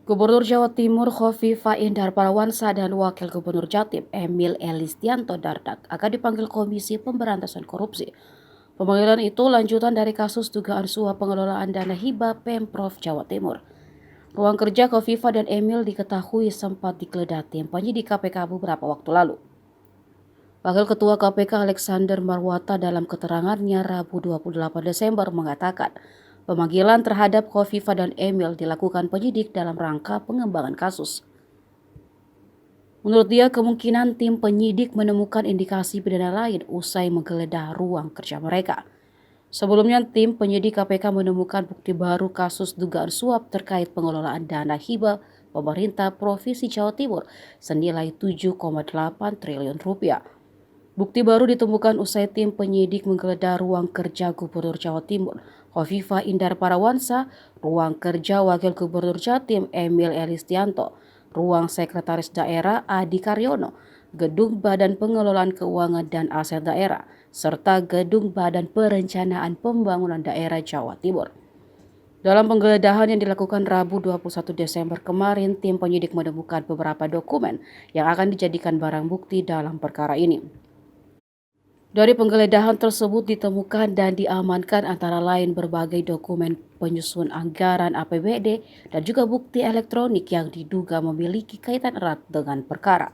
Gubernur Jawa Timur Khofifah Indar Parawansa dan Wakil Gubernur Jatim Emil Elistianto Dardak akan dipanggil Komisi Pemberantasan Korupsi. Pemanggilan itu lanjutan dari kasus dugaan suap pengelolaan dana hibah Pemprov Jawa Timur. Ruang kerja Khofifah dan Emil diketahui sempat digeledah tim penyidik KPK beberapa waktu lalu. Wakil Ketua KPK Alexander Marwata dalam keterangannya Rabu 28 Desember mengatakan, pemanggilan terhadap Khofifah dan Emil dilakukan penyidik dalam rangka pengembangan kasus. Menurut dia, kemungkinan tim penyidik menemukan indikasi pidana lain usai menggeledah ruang kerja mereka. Sebelumnya, tim penyidik KPK menemukan bukti baru kasus dugaan suap terkait pengelolaan dana hibah pemerintah Provinsi Jawa Timur senilai 7,8 triliun rupiah. Bukti baru ditemukan usai tim penyidik menggeledah ruang kerja Gubernur Jawa Timur Khofifah Indar Parawansa, ruang kerja Wakil Gubernur Jatim Emil Elistianto, ruang Sekretaris Daerah Adi Karyono, gedung Badan Pengelolaan Keuangan dan Aset Daerah, serta gedung Badan Perencanaan Pembangunan Daerah Jawa Timur. Dalam penggeledahan yang dilakukan Rabu 21 Desember kemarin, tim penyidik menemukan beberapa dokumen yang akan dijadikan barang bukti dalam perkara ini. Dari penggeledahan tersebut ditemukan dan diamankan antara lain berbagai dokumen penyusun anggaran APBD dan juga bukti elektronik yang diduga memiliki kaitan erat dengan perkara.